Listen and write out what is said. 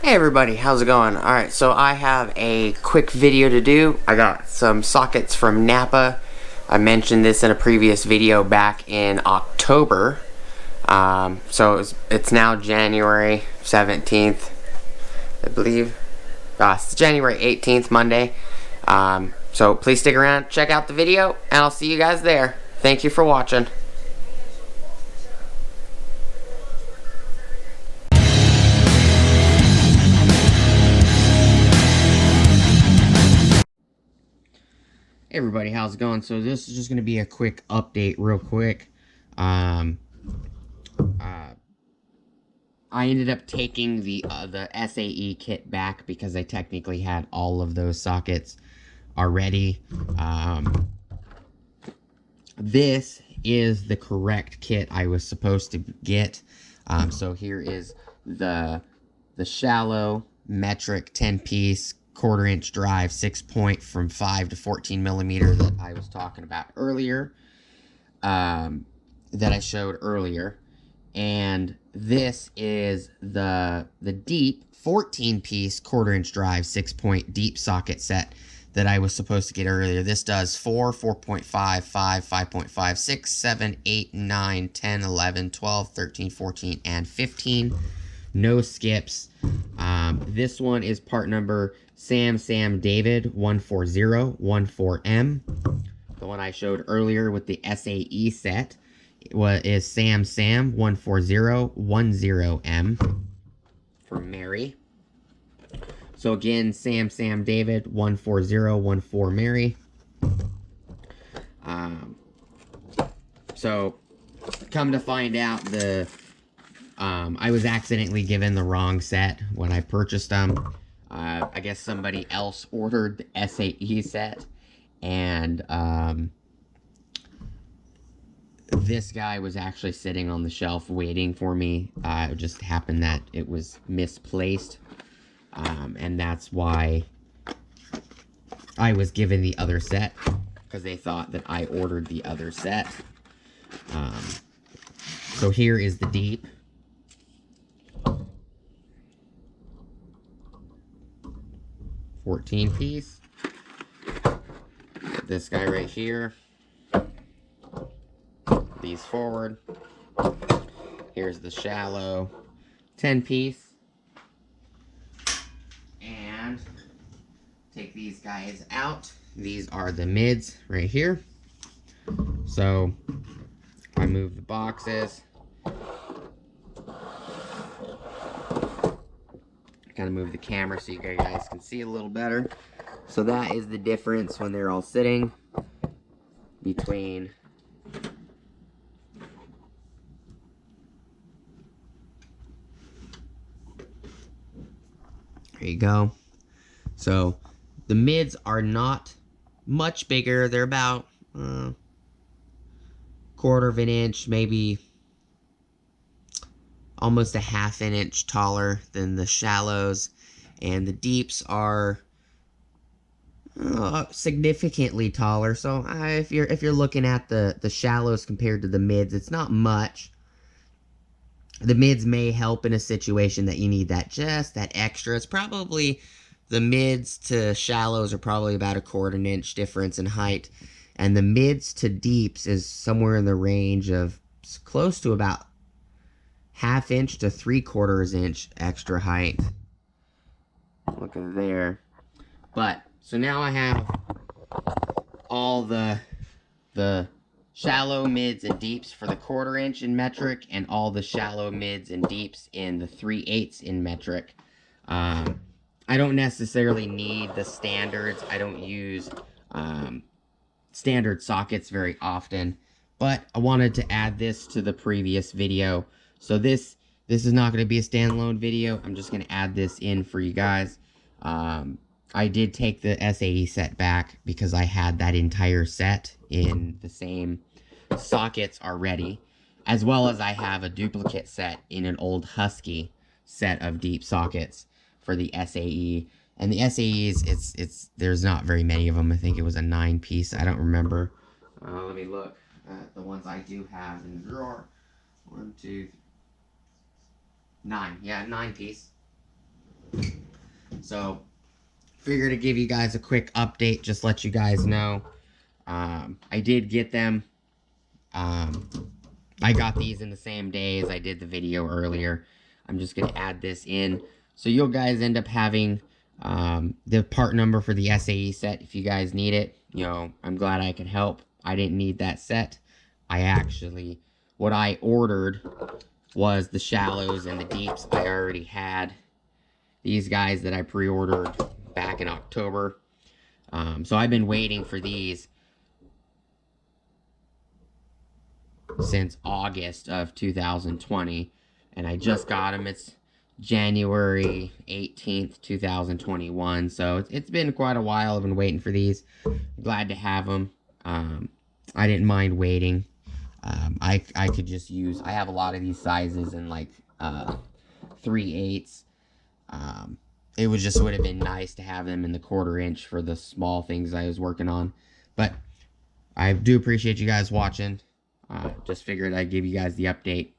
Hey everybody, how's it going? Alright, so I have a quick video to do. I got some sockets from Napa. I mentioned this in a previous video back in October. So it's now January 17th, I believe. It's January 18th, Monday. So please stick around, check out the video, and I'll see you guys there. Thank you for watching. Hey everybody, how's it going? So this is just going to be a quick update real quick. I ended up taking the SAE kit back because I technically had all of those sockets already. This is the correct kit I was supposed to get. So here is the shallow metric 10-piece 1/4 inch drive 6-point from 5 to 14 millimeter that I was talking about earlier, that I showed earlier. And this is the deep 14-piece 1/4 inch drive 6-point deep socket set that I was supposed to get earlier. This does 4, 4.5, 5, 5.5, 6, 7, 8, 9, 10, 11, 12, 13, 14, and 15. No skips. This one is part number Sam David 14014M. The one I showed earlier with the SAE set is Sam 14010M for Mary. So again, Sam David 14014 Mary. So come to find out, I was accidentally given the wrong set when I purchased them. I guess somebody else ordered the SAE set, and this guy was actually sitting on the shelf waiting for me. It just happened that it was misplaced, and that's why I was given the other set, because they thought that I ordered the other set. So here is the deep. $14-piece. This guy right here. These forward. Here's the shallow 10-piece. And take these guys out. These are the mids right here. So I move the boxes. Kind of move the camera so you guys can see a little better. So that is the difference when they're all sitting between there you go. So the mids are not much bigger. They're about 1/4 of an inch, maybe almost a 1/2 inch taller than the shallows, and the deeps are significantly taller. So if you're looking at the shallows compared to the mids, it's not much. The mids may help in a situation that you need that extra. It's probably the mids to shallows are probably about 1/4 inch difference in height, and the mids to deeps is somewhere in the range of close to about 1/2 inch to 3/4 inch extra height. Look at there. But so now I have all the shallow mids and deeps for the 1/4 inch in metric, and all the shallow mids and deeps in the 3/8 in metric. I don't necessarily need the standards. I don't use standard sockets very often, but I wanted to add this to the previous video. So this is not going to be a standalone video. I'm just going to add this in for you guys. I did take the SAE set back because I had that entire set in the same sockets already, as well as I have a duplicate set in an old Husky set of deep sockets for the SAE. And the SAEs, there's not very many of them. I think it was a 9-piece. I don't remember. Let me look at the ones I do have in the drawer. 1, 2, 9. Yeah, 9-piece. So, figured to give you guys a quick update, just let you guys know. I did get them. I got these in the same day as I did the video earlier. I'm just going to add this in. So you guys end up having the part number for the SAE set if you guys need it. You know, I'm glad I could help. I didn't need that set. What I ordered was the shallows and the deeps I already had. These guys that I pre-ordered back in October. So I've been waiting for these since August of 2020, and I just got them. It's January 18th, 2021, so it's been quite a while. I've been waiting for these. Glad to have them. I didn't mind waiting. I could just use, I have a lot of these sizes in like 3/8. It would have been nice to have them in the 1/4 inch for the small things I was working on. But I do appreciate you guys watching. Just figured I'd give you guys the update.